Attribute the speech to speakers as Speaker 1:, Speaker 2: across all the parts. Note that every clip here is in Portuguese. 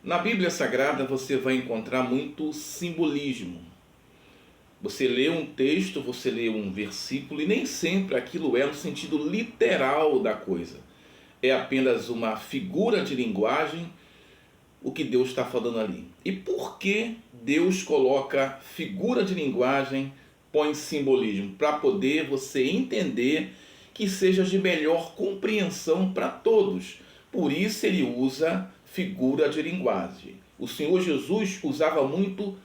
Speaker 1: Na Bíblia Sagrada você vai encontrar muito simbolismo. Você lê um texto, você lê um versículo e nem sempre aquilo é no sentido literal da coisa. É apenas uma figura de linguagem o que Deus está falando ali. E por que Deus coloca figura de linguagem, põe simbolismo? Para poder você entender que seja de melhor compreensão para todos. Por isso ele usa figura de linguagem. O Senhor Jesus usava muito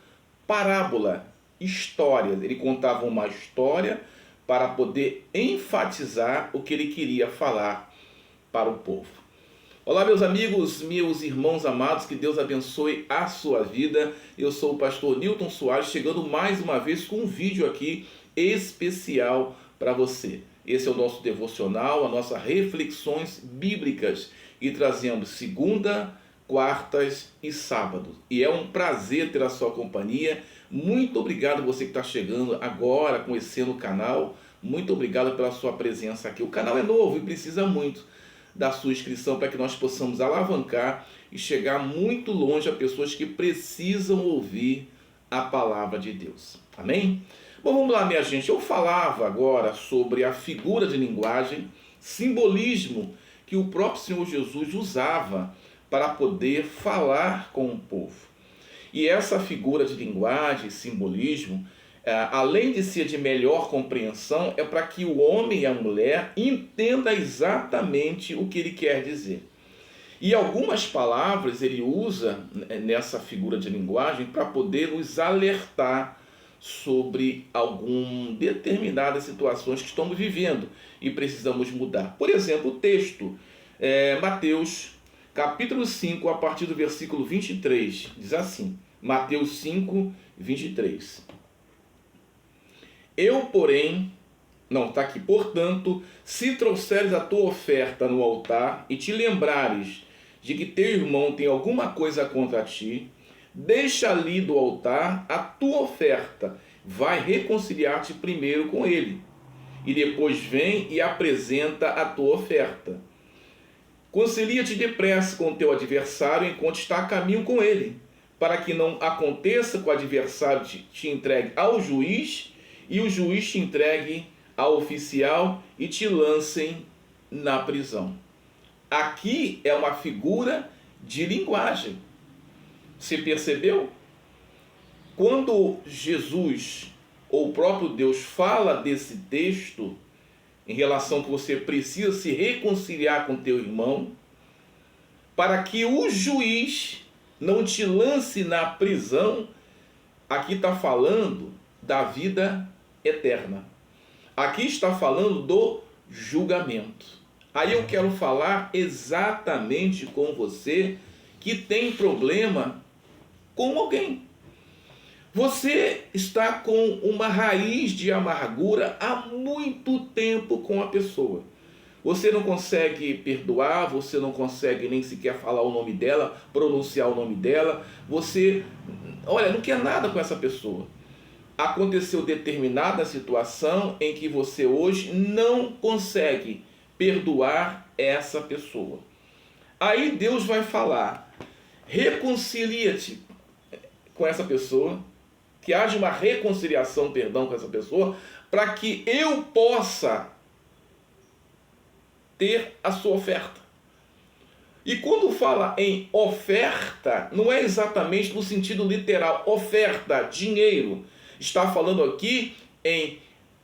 Speaker 1: parábola, histórias. Ele contava uma história para poder enfatizar o que ele queria falar para o povo. Olá, meus amigos, meus irmãos amados, que Deus abençoe a sua vida. Eu sou o pastor Newton Soares, chegando mais uma vez com um vídeo aqui especial para você. Esse é o nosso devocional, as nossas reflexões bíblicas, e trazemos segunda, quartas e sábados. E é um prazer ter a sua companhia. Muito obrigado você que está chegando agora, conhecendo o canal. Muito obrigado pela sua presença aqui. O canal é novo e precisa muito da sua inscrição para que nós possamos alavancar e chegar muito longe a pessoas que precisam ouvir a palavra de Deus. Amém? Bom, vamos lá, minha gente. Eu falava agora sobre a figura de linguagem, simbolismo que o próprio Senhor Jesus usava para poder falar com o povo. E essa figura de linguagem, simbolismo, além de ser de melhor compreensão, é para que o homem e a mulher entendam exatamente o que ele quer dizer. E algumas palavras ele usa nessa figura de linguagem para poder nos alertar sobre algumas determinadas situações que estamos vivendo e precisamos mudar. Por exemplo, o texto, Mateus capítulo 5, a partir do versículo 23, diz assim, Mateus 5, 23. Está aqui, portanto, se trouxeres a tua oferta no altar e te lembrares de que teu irmão tem alguma coisa contra ti, deixa ali do altar a tua oferta, vai reconciliar-te primeiro com ele, e depois vem e apresenta a tua oferta. Concilia-te depressa com o teu adversário enquanto está a caminho com ele, para que não aconteça que o adversário te entregue ao juiz, e o juiz te entregue ao oficial e te lancem na prisão. Aqui é uma figura de linguagem. Você percebeu? Quando Jesus, ou o próprio Deus, fala desse texto, em relação que você precisa se reconciliar com teu irmão, para que o juiz não te lance na prisão, aqui está falando da vida eterna. Aqui está falando do julgamento. Aí eu quero falar exatamente com você que tem problema com alguém. Você está com uma raiz de amargura há muito tempo com a pessoa. Você não consegue perdoar, você não consegue nem sequer falar o nome dela, pronunciar o nome dela. Você, não quer nada com essa pessoa. Aconteceu determinada situação em que você hoje não consegue perdoar essa pessoa. Aí Deus vai falar, reconcilia-te com essa pessoa, que haja uma reconciliação, com essa pessoa, para que eu possa ter a sua oferta. E quando fala em oferta, não é exatamente no sentido literal, oferta, dinheiro. Está falando aqui em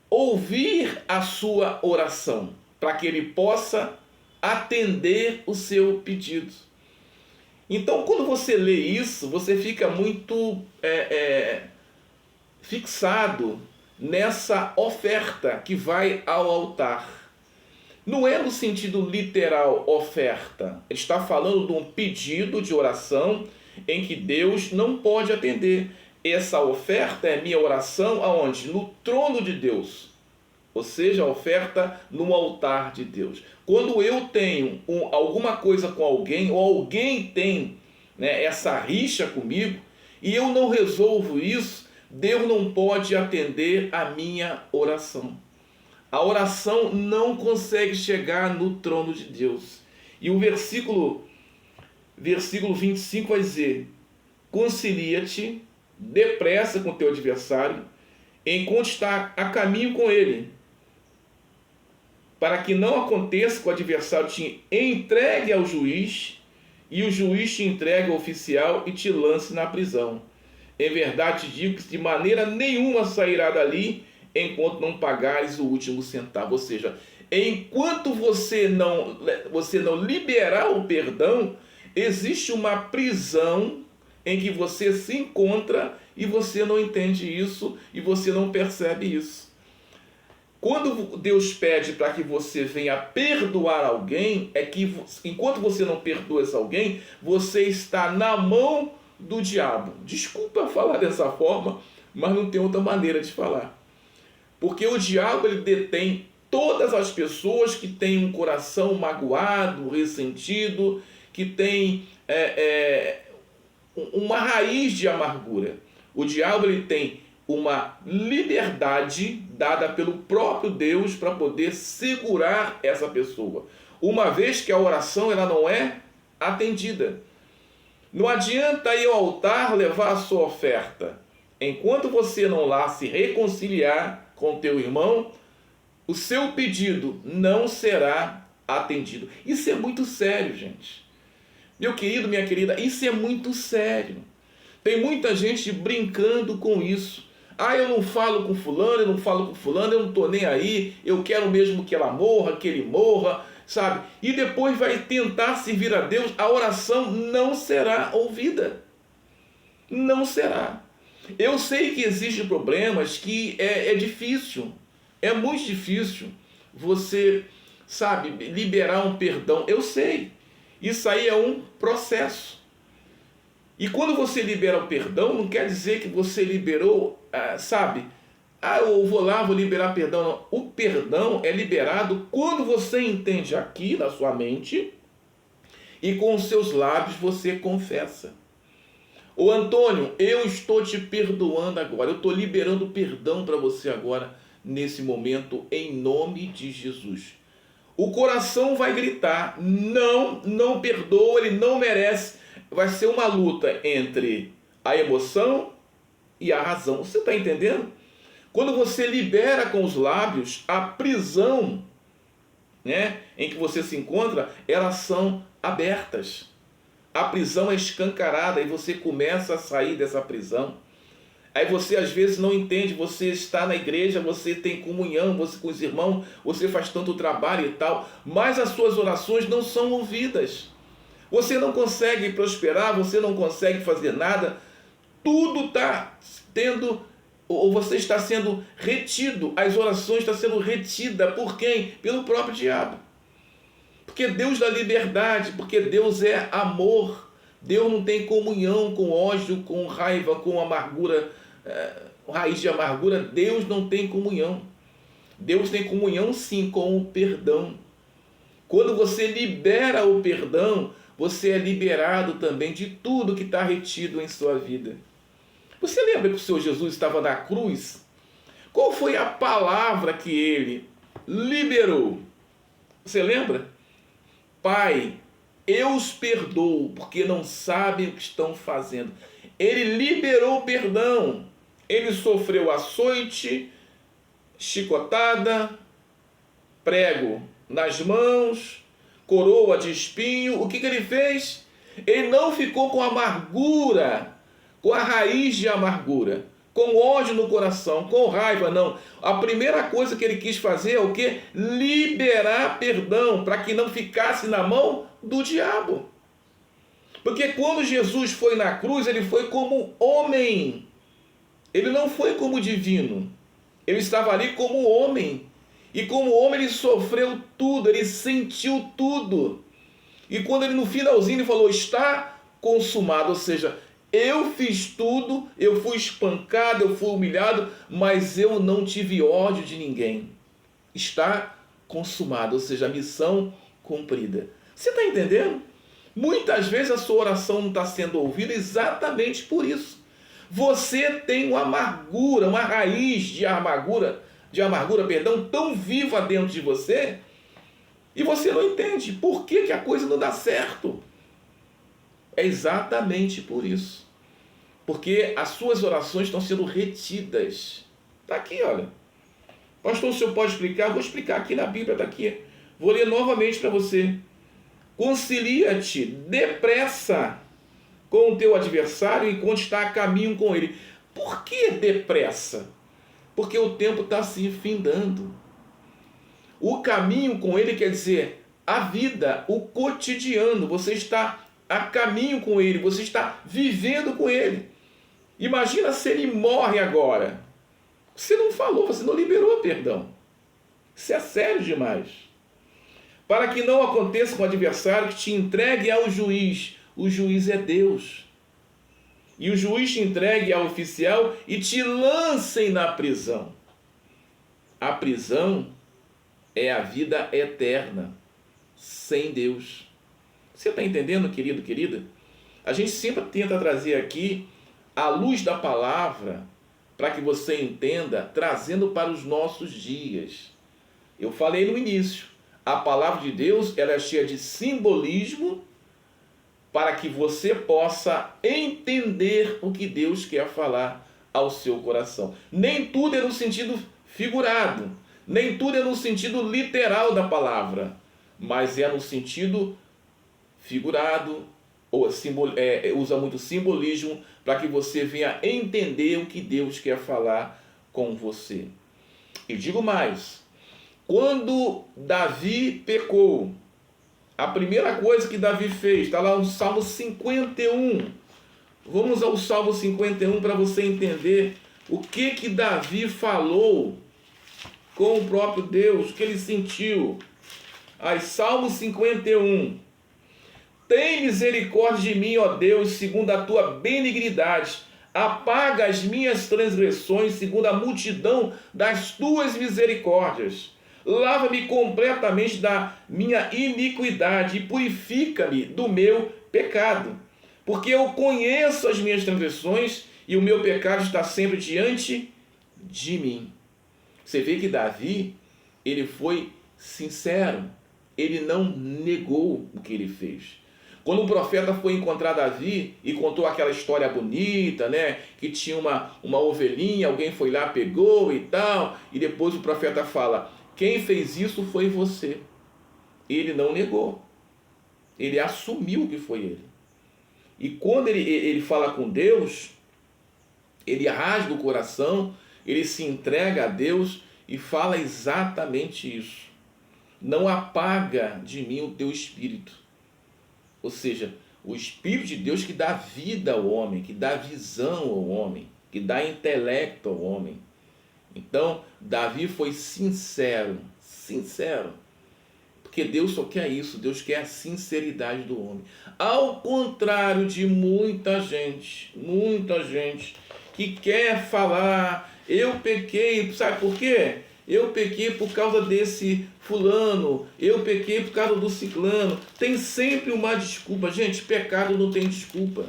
Speaker 1: ouvir a sua oração, para que ele possa atender o seu pedido. Então, quando você lê isso, você fica muito fixado nessa oferta que vai ao altar. Não é no sentido literal oferta. Ele está falando de um pedido de oração em que Deus não pode atender. Essa oferta é minha oração aonde? No trono de Deus. Ou seja, a oferta no altar de Deus. Quando eu tenho alguma coisa com alguém, ou alguém tem essa rixa comigo, e eu não resolvo isso, Deus não pode atender a minha oração. A oração não consegue chegar no trono de Deus. E o versículo versículo 25 vai dizer: concilia-te depressa com teu adversário, enquanto está a caminho com ele, para que não aconteça que o adversário te entregue ao juiz, e o juiz te entregue ao oficial e te lance na prisão. Em verdade te digo que de maneira nenhuma sairá dali, enquanto não pagares o último centavo. Ou seja, enquanto você não liberar o perdão, existe uma prisão em que você se encontra e você não entende isso e você não percebe isso. Quando Deus pede para que você venha perdoar alguém, é que enquanto você não perdoa esse alguém, você está na mão do diabo. Desculpa falar dessa forma, mas não tem outra maneira de falar. Porque o diabo, ele detém todas as pessoas que têm um coração magoado, ressentido, que tem uma raiz de amargura. O diabo, ele tem uma liberdade dada pelo próprio Deus para poder segurar essa pessoa, uma vez que a oração ela não é atendida. Não adianta ir ao altar levar a sua oferta. Enquanto você não lá se reconciliar com teu irmão, o seu pedido não será atendido. Isso é muito sério, gente. Meu querido, minha querida, isso é muito sério. Tem muita gente brincando com isso. Ah, eu não falo com fulano, eu não falo com fulano, eu não estou nem aí, eu quero mesmo que ela morra, que ele morra, sabe? E depois vai tentar servir a Deus, a oração não será ouvida. Não será. Eu sei que existem problemas que é difícil, é muito difícil você, sabe, liberar um perdão. Eu sei, isso aí é um processo. E quando você libera o perdão, não quer dizer que você liberou, sabe? Eu vou lá, vou liberar perdão. Não. O perdão é liberado quando você entende aqui na sua mente e com os seus lábios você confessa. Ô Antônio, eu estou te perdoando agora, eu estou liberando perdão para você agora, nesse momento, em nome de Jesus. O coração vai gritar, não perdoa, ele não merece. Vai ser uma luta entre a emoção e a razão. Você está entendendo? Quando você libera com os lábios, a prisão, né, em que você se encontra, elas são abertas. A prisão é escancarada e você começa a sair dessa prisão. Aí você às vezes não entende, você está na igreja, você tem comunhão, você com os irmãos, você faz tanto trabalho e tal, mas as suas orações não são ouvidas. Você não consegue prosperar, você não consegue fazer nada, tudo está tendo, ou você está sendo retido, as orações estão sendo retidas por quem? Pelo próprio diabo. Porque Deus dá liberdade, porque Deus é amor. Deus não tem comunhão com ódio, com raiva, com amargura, raiz de amargura. Deus não tem comunhão. Deus tem comunhão sim com o perdão. Quando você libera o perdão, você é liberado também de tudo que está retido em sua vida. Você lembra que o Senhor Jesus estava na cruz? Qual foi a palavra que ele liberou? Você lembra? Pai, eu os perdoo, porque não sabem o que estão fazendo. Ele liberou o perdão. Ele sofreu açoite, chicotada, prego nas mãos, coroa de espinho. O que ele fez? Ele não ficou com amargura, com a raiz de amargura, com ódio no coração, com raiva, não. A primeira coisa que ele quis fazer é o quê? Liberar perdão, para que não ficasse na mão do diabo. Porque quando Jesus foi na cruz, ele foi como homem. Ele não foi como divino. Ele estava ali como homem. E como homem ele sofreu tudo, ele sentiu tudo. E quando ele no finalzinho ele falou, está consumado, ou seja, eu fiz tudo, eu fui espancado, eu fui humilhado, mas eu não tive ódio de ninguém. Está consumado, ou seja, a missão cumprida. Você está entendendo? Muitas vezes a sua oração não está sendo ouvida exatamente por isso. Você tem uma amargura, uma raiz de amargura, tão viva dentro de você, e você não entende por que a coisa não dá certo. É exatamente por isso. Porque as suas orações estão sendo retidas. Está aqui, olha. Pastor, o senhor pode explicar? Vou explicar aqui na Bíblia, está aqui. Vou ler novamente para você. Concilia-te depressa com o teu adversário enquanto está a caminho com ele. Por que depressa? Porque o tempo está se findando. O caminho com ele quer dizer a vida, o cotidiano. Você está a caminho com ele, você está vivendo com ele. Imagina se ele morre agora. Você não falou, você não liberou perdão. Isso é sério demais. Para que não aconteça com o adversário que te entregue ao juiz. O juiz é Deus. E o juiz te entregue ao oficial e te lancem na prisão. A prisão é a vida eterna, sem Deus. Você está entendendo, querido, querida? A gente sempre tenta trazer aqui a luz da palavra para que você entenda, trazendo para os nossos dias. Eu falei no início, a palavra de Deus ela é cheia de simbolismo para que você possa entender o que Deus quer falar ao seu coração. Nem tudo é no sentido figurado, nem tudo é no sentido literal da palavra, mas é no sentido figurado, ou usa muito simbolismo para que você venha entender o que Deus quer falar com você. E digo mais, quando Davi pecou, a primeira coisa que Davi fez, está lá no Salmo 51. Vamos ao Salmo 51 para você entender o que Davi falou com o próprio Deus, o que ele sentiu. Aí, Salmo 51. Tem misericórdia de mim, ó Deus, segundo a tua benignidade. Apaga as minhas transgressões, segundo a multidão das tuas misericórdias. Lava-me completamente da minha iniquidade e purifica-me do meu pecado. Porque eu conheço as minhas transgressões e o meu pecado está sempre diante de mim. Você vê que Davi, ele foi sincero. Ele não negou o que ele fez. Quando o profeta foi encontrar Davi e contou aquela história bonita, né? Que tinha uma ovelhinha, alguém foi lá, pegou e tal. E depois o profeta fala, quem fez isso foi você. Ele não negou. Ele assumiu que foi ele. E quando ele fala com Deus, ele rasga o coração, ele se entrega a Deus e fala exatamente isso. Não apaga de mim o teu espírito. Ou seja, o Espírito de Deus que dá vida ao homem, que dá visão ao homem, que dá intelecto ao homem. Então, Davi foi sincero, porque Deus só quer isso, Deus quer a sinceridade do homem. Ao contrário de muita gente que quer falar, eu pequei, sabe por quê? Eu pequei por causa desse fulano, eu pequei por causa do ciclano. Tem sempre uma desculpa. Gente, pecado não tem desculpa.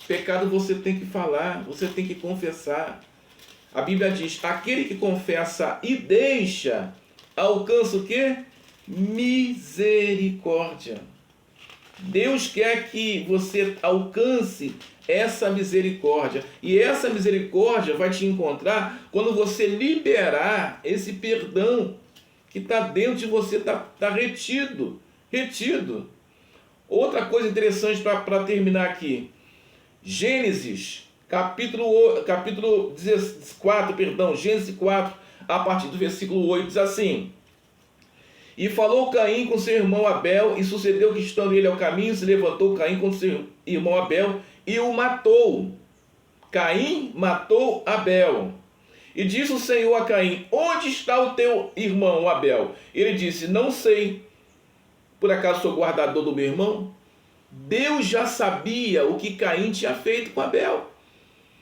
Speaker 1: Pecado você tem que falar, você tem que confessar. A Bíblia diz, aquele que confessa e deixa, alcança o quê? Misericórdia. Deus quer que você alcance essa misericórdia. E essa misericórdia vai te encontrar quando você liberar esse perdão que está dentro de você, está retido. Outra coisa interessante para terminar aqui. Gênesis, capítulo 4, Gênesis 4, a partir do versículo 8, diz assim: e falou Caim com seu irmão Abel, e sucedeu que, estando ele ao caminho, se levantou Caim com seu irmão Abel e o matou. Caim matou Abel. E disse o Senhor a Caim, onde está o teu irmão Abel? Ele disse, não sei. Por acaso sou guardador do meu irmão? Deus já sabia o que Caim tinha feito com Abel.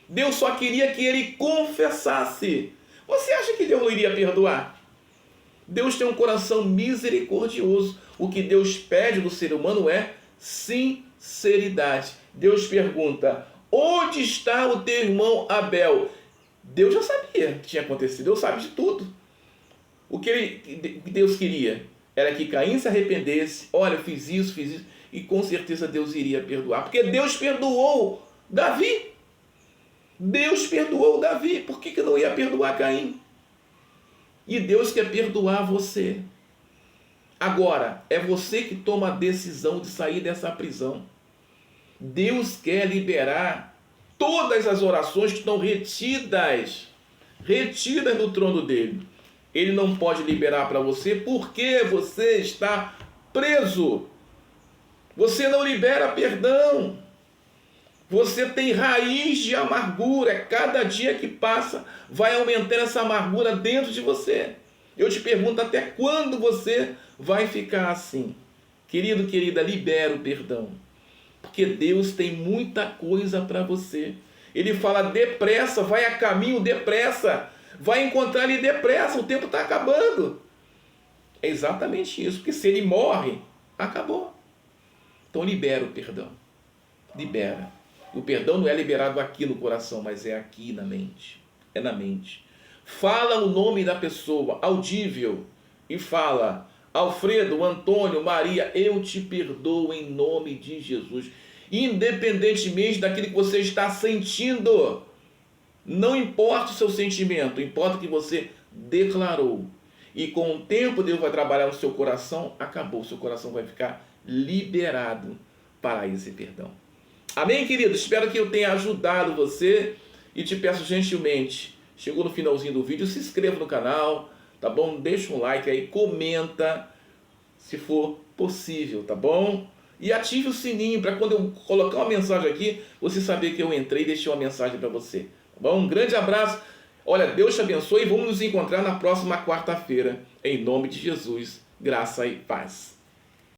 Speaker 1: Deus só queria que ele confessasse. Você acha que Deus não iria perdoar? Deus tem um coração misericordioso. O que Deus pede do ser humano é sinceridade. Deus pergunta, onde está o teu irmão Abel? Deus já sabia o que tinha acontecido, Deus sabe de tudo. O que Deus queria era que Caim se arrependesse, olha, fiz isso, e com certeza Deus iria perdoar, porque Deus perdoou Davi. Deus perdoou Davi, por que não ia perdoar Caim? E Deus quer perdoar você. Agora, é você que toma a decisão de sair dessa prisão. Deus quer liberar todas as orações que estão retidas no trono dele. Ele não pode liberar para você porque você está preso. Você não libera perdão. Você tem raiz de amargura. Cada dia que passa vai aumentando essa amargura dentro de você. Eu te pergunto, até quando você vai ficar assim? Querido, querida, libera o perdão. Porque Deus tem muita coisa para você. Ele fala depressa, vai a caminho depressa. Vai encontrar ele depressa, o tempo está acabando. É exatamente isso, porque se ele morre, acabou. Então libera o perdão. Libera. O perdão não é liberado aqui no coração, mas é aqui na mente. É na mente. Fala o nome da pessoa, audível, e fala: Alfredo, Antônio, Maria, eu te perdoo em nome de Jesus. Independentemente daquilo que você está sentindo. Não importa o seu sentimento, importa o que você declarou. E com o tempo Deus vai trabalhar no seu coração, acabou, seu coração vai ficar liberado para esse perdão. Amém, querido? Espero que eu tenha ajudado você e te peço gentilmente, chegou no finalzinho do vídeo, se inscreva no canal, tá bom? Deixa um like aí, comenta se for possível, tá bom? E ative o sininho para quando eu colocar uma mensagem aqui, você saber que eu entrei e deixei uma mensagem para você. Tá bom? Um grande abraço. Olha, Deus te abençoe e vamos nos encontrar na próxima quarta-feira. Em nome de Jesus, graça e paz.